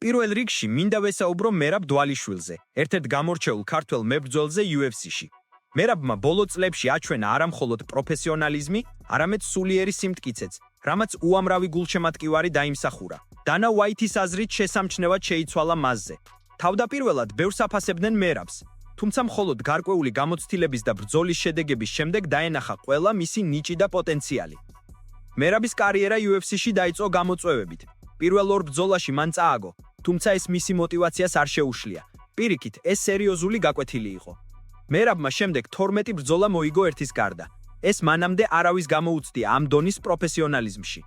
პირველ რიგში მინდა ვესაუბრო მერაბ დვალიშვილზე, ერთ-ერთ გამორჩეულ ქართველ მებრძოლზე UFC-ში. მერაბმა ბოლო წლებში აჩვენა არა მხოლოდ პროფესიონალიზმი, არამედ სულიერი სიმტკიცეც, რამაც უამრავი გულშემატკივარი დაიმსახურა. დანა უაითის აზრით შესამჩნევად შეიცვალა მასზე. თავდაპირველად ბევრს აფასებდნენ მერაბს, თუმცა მხოლოდ გარკვეული გამოცდილების და ბრძოლის შედეგების შემდეგ დაენახა ყველა მისი ნიჭი და პოტენციალი. მერაბის კარიერა UFC-ში დაიწყო გამოწვევებით. პირველ ორ ბრძოლაში მან წააგო, თუმცა ეს მისი მოტივაციას არ შეუშლია. პირიქით, ეს სერიოზული გაკვეთილი იყო. მერაბმა შემდეგ 12 ბრძოლა მოიგო ერთის გარდა. ეს მანამდე არავის გამოუცდია ამ დონის პროფესიონალიზმში.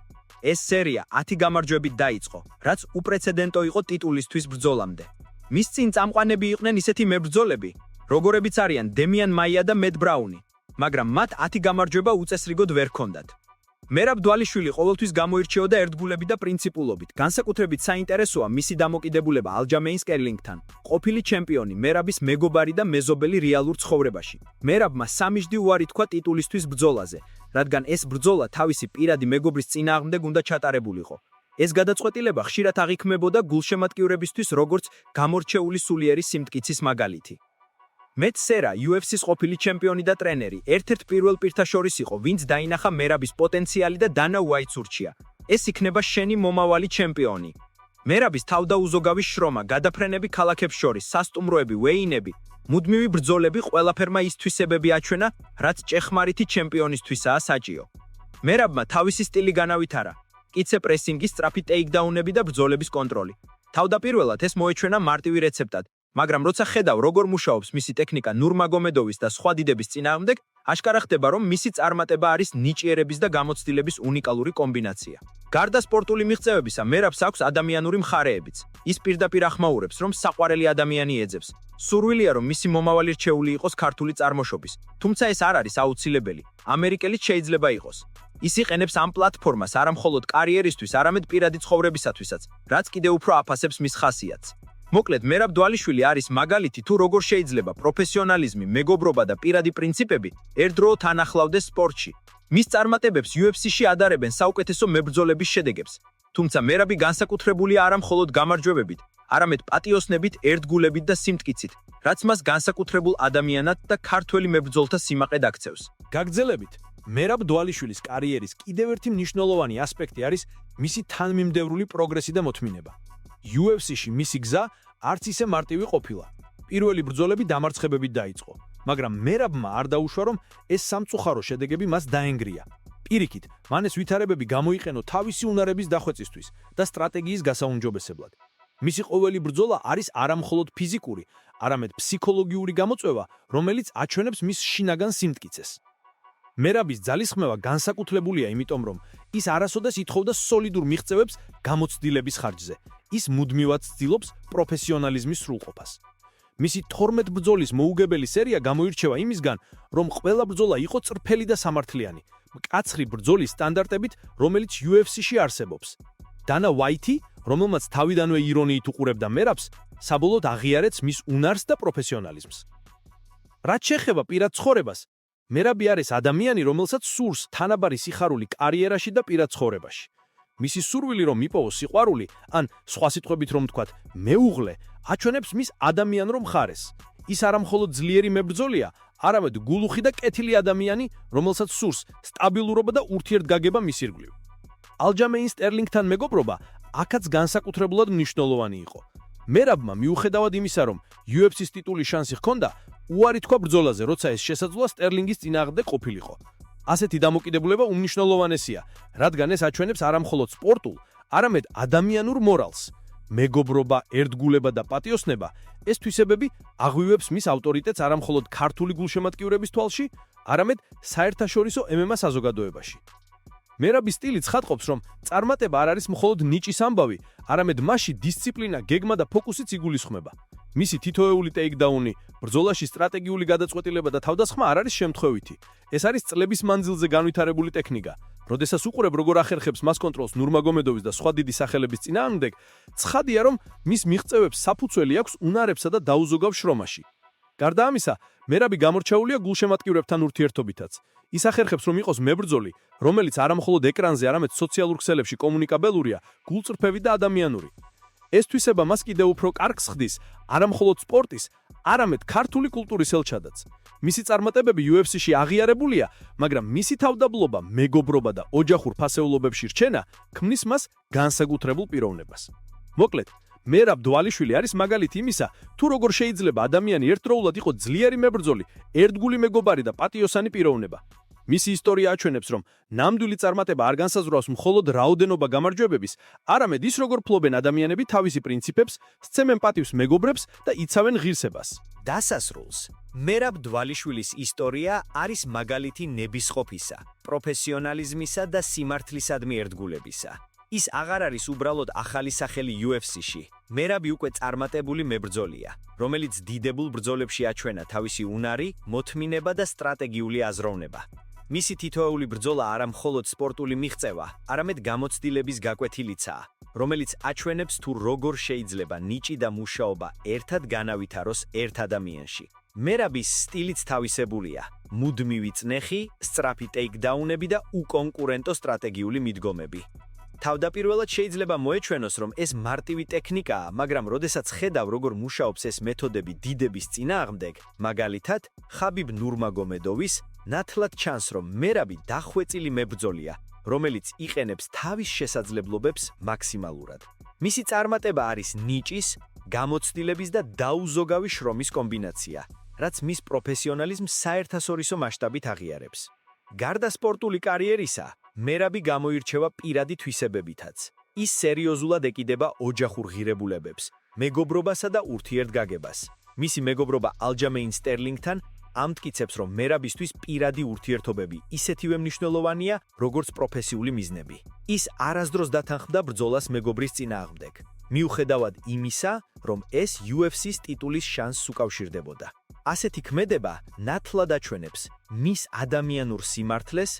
ეს სერია 10 გამარჯვებით დაიწყო, რაც უპრეცედენტო იყო ტიტულისთვის ბრძოლამდე. მის წინ წამყვანები იყვნენ ისეთი მებრძოლები, როგორებიც არიან დემიან მაია და მეტ ბრაუნი, მაგრამ მათ 10 გამარჯვება უწესრიგოდ ვერ ჰქონდათ. მერაბ დვალიშვილი ყოველთვის გამოირჩეოდა ერთგულებით და პრინციპულობით. განსაკუთრებით საინტერესოა მისი დამოკიდებულება ალჯამეინ სტერლინგთან, ყოფილი ჩემპიონი, მერაბის მეგობარი და მეზობელი რეალურ ცხოვრებაში. მერაბმა სამიჯდი უარი თქვა ტიტულისთვის ბრძოლაზე, რადგან ეს ბრძოლა თავისი პირადი მეგობრის წინააღმდეგ უნდა ჩატარებულიყო. ეს გადაწყვეტილება ხშირად აღიქმებოდა გულშემატკივრებისთვის როგორც გამორჩეული სულიერი სიმტკიცის მაგალითი. მეტ სერა, UFC-ს ყოფილი ჩემპიონი და ტრენერი, ერთ-ერთ პირველ პირთა შორის იყო, ვინც დაინახა მერაბის პოტენციალი და დანა უაითს ურჩია. ეს იქნება შენი მომავალი ჩემპიონი. მერაბის თავდაუზოგავი შრომა, გადაფრენები ქალაქებს შორის, სასტუმროები, ვეინები, მუდმივი ბრძოლები ყველაფერმა ის თვისებები აჩვენა, რაც ჭეხმარიტი ჩემპიონისთვისაა საჭირო. მერაბმა თავისი სტილი განავითარა, მტკიცე პრესინგი, სწრაფი ტეიქდაუნები და ბრძოლების კონტროლი. თავდაპირველად ეს მოეჩვენა მარტივი რეცეპტად, მაგრამ როცა ხედავ, როგორ მუშაობს მისი ტექნიკა ნურმაგომედოვის და სხვა დიდების წინააღმდეგ, აშკარა ხდება, რომ მისი წარმატება არის ნიჭიერების და გამოცდილების უნიკალური კომბინაცია. გარდა სპორტული მიღწევებისა, მერაბს აქვს ადამიანური მხარეებიც. ის პირდაპირ ახმაურებს, რომ საყვარელი ადამიანი ეძებს. სურვილია, რომ მისი მომავალი რჩეული იყოს ქართული წარმოშობის, თუმცა ეს არ არის აუცილებელი. ამერიკელიც შეიძლება იყოს. ის იყენებს ამ პლატფორმას არა მხოლოდ კარიერისთვის, არამედ პირადი ცხოვრებისათვისაც, რაც კიდევ უფრო აფასებს მის ხასიათს. მოკლედ, მერაბ დვალიშვილი არის მაგალითი თუ როგორ შეიძლება პროფესიონალიზმი, მეგობრობა და პირადი პრინციპები ერთდროულად თანახლავდეს სპორტში. მის წარმატებებს UFC-ში ადარებენ საუკეთესო მებრძოლების შედეგებს, თუმცა მერაბი განსაკუთრებულია არა მხოლოდ გამარჯვებებით, არამედ პატიოსნებით, ერთგულებით და სიმტკიცით, რაც მას განსაკუთრებულ ადამიანად და ქართველი მებრძოლთა სიმაყედ აქცევს. გაგრძელებით, მერაბ დვალიშვილის კარიერის კიდევ ერთი მნიშვნელოვანი ასპექტი არის მისი თანმიმდევრული პროგრესი და მოთმინება. UFC-ში მისი გზა არც ისე მარტივი ყოფილა. პირველი ბრძოლები დამარცხებებით დაიწყო, მაგრამ მერაბმა არ დაუშვა, რომ ეს სამწუხარო შედეგები მას დაენგრია. პირიქით, მან ეს ვითარებები გამოიყენო თავისი უნარების დახვეწისთვის და სტრატეგიის გასაუმჯობესებლად. მისი ყოველი ბრძოლა არის არა მხოლოდ ფიზიკური, არამედ ფსიქოლოგიური გამოწვევა, რომელიც აჩვენებს მის შინაგან სიმტკიცეს. მერაბის ძალისხმევა განსაკუთრებულია იმიტომ, რომ ის არასოდეს ითხოვდა სოლიდურ მიღწევებს გამოცდილების ხარჯზე. ის მუდმივად ცდილობს პროფესიონალიზმის სრულყოფას. მისი 12 ბრძოლის მოუგებელი სერია გამოირჩევა იმისგან, რომ ყველა ბრძოლა იყო წრფელი და სამართლიანი, მკაცრი ბრძოლის სტანდარტებით, რომელიც UFC-ში არსებობს. დანა უაითი, რომელმაც თავიდანვე ირონიით უყურებდა მერაბს, საბოლოოდ აღიარեց მის უნარს და პროფესიონალიზმს. რაც შეეხება პირად ცხოვრებას, მერაბი არის ადამიანი, რომელსაც სურს თანაბარი სიხარული კარიერაში და პირად ცხოვრებაში. მისი სურვილი, რომ იპოვოს სიყვარული, ან სხვა სიტყვებით რომ ვთქვათ, მეუღლე, აჩვენებს მის ადამიანურ მხარეს. ის არა მხოლოდ ძლიერი მებრძოლია, არამედ გულუხი და კეთილი ადამიანი, რომელსაც სურს სტაბილურობა და ურთიერთგაგება მის ირგვლივ. ალჯამეინ სტერლინგთან მეგობრობა აქაც განსაკუთრებულად მნიშვნელოვანი იყო. მერაბმა მიუხედავად იმისა, რომ UFC-ს ტიტულის შანსი ჰქონდა, უარი თქვა ბრძოლაზე, როცა ეს შესაძლოა სტერლინგის წინააღმდეგ ყოფილიყო. ასეთი დამოკიდებულება უმნიშვნელოვანესია, რადგან ეს აჩვენებს არა მხოლოდ სპორტულ, არამედ ადამიანურ მორალს. მეგობრობა, ერთგულება და პატიოსნება ეს თვისებები აღვივებს მის ავტორიტეტს არა მხოლოდ ქართული გულშემატკივრების თვალში, არამედ საერთაშორისო MMA საზოგადოებაში. მერაბის სტილი ცხადყოფს, რომ წარმატება არ არის მხოლოდ ნიჭის ამბავი, არამედ მასში დისციპლინა, გეგმა და ფოკუსიც იგულისხმება. მისი თითოეული ტეიქდაუნი, ბრძოლაში სტრატეგიული გადაწყვეტილება და თავდასხმა არ არის შემთხვევითი. ეს არის წლების მანძილზე განვითარებული ტექნიკა. როდესაც უყურებ, როგორ ახერხებს მას კონტროლს ნურმაგომედოვის და სხვა დიდი სახელების წინააღმდეგ, ცხადია, რომ მის მიღწევებს საფუძველი აქვს უნარებსა და დაუზოგავ შრომაში. გარდა ამისა, მერაბი გამორჩეულია გულშემატკივრებთან ურთიერთობითაც. ის ახერხებს, რომ იყოს მებრძოლი, რომელიც არა მხოლოდ ეკრანზე, არამედ სოციალურ ქსელებში კომუნიკაბელურია, გულწრფევი და ადამიანური. ეს თვისება მას კიდევ უფრო კარგს ხდის არა მხოლოდ სპორტის, არამედ ქართული კულტურის ელჩადაც. მისი წარმატებები UFC-ში აღიარებულია, მაგრამ მისი თავდაბლობა, მეგობრობა და ოჯახურ ფასეულობებში რჩენა ქმნის მას განსაკუთრებულ პიროვნებას. მოკლედ, მერაბ დვალიშვილი არის მაგალითი იმისა, თუ როგორ შეიძლება ადამიანი ერთდროულად იყოს ძლიერი მებრძოლი, ერთგული მეგობარი და პატიოსანი პიროვნება. მისი ისტორია აჩვენებს, რომ ნამდვილი წარმატება არ განსაზღვრავს მხოლოდ რაოდენობა გამარჯვებების, არამედ ის როგორ ფლობენ ადამიანები თავისი პრინციპებს, სცემენ პატივს მეგობრებს და იცავენ ღირსებას. დასასრულს მერაბ დვალიშვილის ისტორია არის მაგალითი ნებისყოფისა, პროფესიონალიზმისა და სიმართლისადმი ერთგულებისა. ის აღარ არის უბრალოდ ახალი სახელი UFC-ში. მერაბი უკვე წარმატებული მებრძოლია, რომელიც დიდებულ ბრძოლებში აჩვენა თავისი უნარი, მოთმინება და სტრატეგიული აზროვნება. მისი თითოეული ბრძოლა არა მხოლოდ სპორტული მიღწევა, არამედ გამოცდილების გაკვეთილიცაა, რომელიც აჩვენებს თუ როგორ შეიძლება ნიჭი და მუშაობა ერთად განავითაროს ერთ ადამიანში. მერაბის სტილიც თავისებულია: მუდმივი წნეხი, სწრაფი ტეიქდაუნები და უკონკურენტო სტრატეგიული მიდგომები. თავდაპირველად შეიძლება მოეჩვენოს, რომ ეს მარტივი ტექნიკაა, მაგრამ როდესაც ხედავ, როგორ მუშაობს ეს მეთოდები დიდების წინააღმდეგ, მაგალითად, ხაბიბ ნურმაგომედოვის, ნათლად ჩანს, რომ მერაბი დახვეწილი მებრძოლია, რომელიც იყენებს თავის შესაძლებლობებს მაქსიმალურად. მისი წარმატება არის ნიჭის, გამოცდილების და დაუზოგავი შრომის კომბინაცია, რაც მის პროფესიონალიზმს საერთაშორისო მასშტაბით აღიარებს. გარდა სპორტული კარიერისა, მერაბი გამოირჩევა პირადი თვისებებითაც. ის სერიოზულად ეკიდება ოჯახურ ღირებულებებს, მეგობრობასა და ურთიერთგაგებას. მისი მეგობრობა ალჯამეინ სტერლინგთან ამტკიცებს, რომ მერაბისთვის პირადი ურთიერთობები ისეთივე მნიშვნელოვანია, როგორც პროფესიული მიზნები. ის არასდროს დათანხმდა ბრძოლას მეგობრის წინააღმდეგ, მიუხედავად იმისა, რომ ეს UFC-ს ტიტულის შანსს უკავშირდებოდა. ასეთი ქმედება ნათლად აჩვენებს მის ადამიანურ სიმართლეს,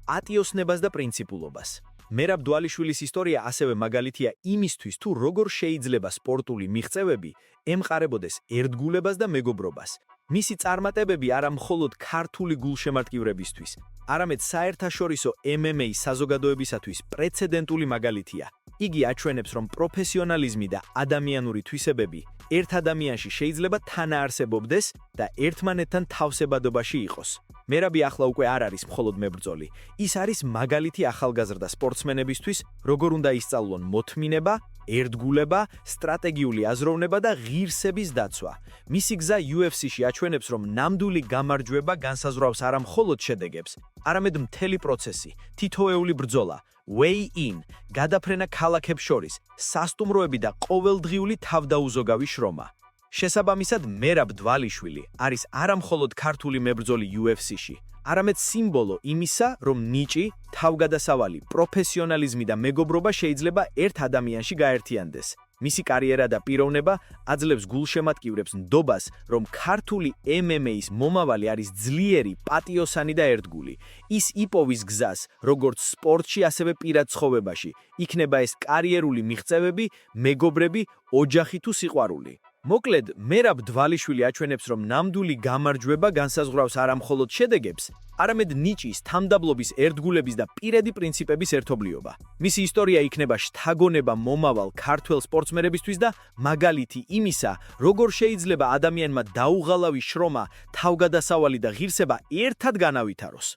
პატიოსნებას და პრინციპულობას. მერაბ დვალიშვილის ისტორია ასევე მაგალითია იმისთვის, თუ როგორ შეიძლება სპორტული მიღწევები ემყარებოდეს ერთგულებას და მეგობრობას. მისი წარმატებები არა მხოლოდ ქართული გულშემატკივრებისთვის, არამედ საერთაშორისო MMA საზოგადოებისათვის პრეცედენტული მაგალითია. იგი აჩვენებს, რომ პროფესიონალიზმი და ადამიანური თვისებები ერთ ადამიანში შეიძლება თანაარსებობდეს და ერთმანეთთან თავსებადობაში იყოს. მერაბი ახლა უკვე არ არის მხოლოდ მებრძოლი. ის არის მაგალითი ახალგაზრდა სპორტსმენებისთვის, როგორ უნდა ისწავლონ მოთმინება, ერთგულება, სტრატეგიული აზროვნება და ღირსების დაცვა. მისი გზა UFC-ში აჩვენებს, რომ ნამდვილი გამარჯვება განსაზღვრავს არა მხოლოდ შედეგებს, არამედ მთელი პროცესი, თითოეული ბრძოლა, weigh-in, გადაფრენა ქალაქებს შორის, სასტუმროები და ყოველდღიური თავდაუზოგავი შრომა. შესაბამისად, მერაბ დვალიშვილი არის არა მხოლოდ ქართული მებრძოლი UFC-ში, არამედ სიმბოლო იმისა, რომ ნიჭი, თავგადასავალი, პროფესიონალიზმი და მეგობრობა შეიძლება ერთ ადამიანში გაერთიანდეს. მისი კარიერა და პიროვნება აძლევს გულშემატკივრებს ნდობას, რომ ქართული MMA-ის მომავალი არის ძლიერი, პატიოსანი და ერთგული. ის იპოვის გზას, როგორც სპორტში, ასევე პირად ცხოვრებაში. იქნება ეს კარიერული მიღწევები, მეგობრები, ოჯახი თუ სიყვარული. მოკლედ, მერაბ დვალიშვილი აჩვენებს, რომ ნამდვილი გამარჯვება განსაზღვრავს არა მხოლოდ შედეგებს, არამედ ნიჭის, თამდაბლობის, ერთგულების და პირადი პრინციპების ერთობლიობა. მისი ისტორია იქნება შთაგონება მომავალ ქართველ სპორტსმენებისთვის და მაგალითი იმისა, როგორ შეიძლება ადამიანმა დაუღალავი შრომა, თავგადასავალი და ღირსება ერთად განავითაროს.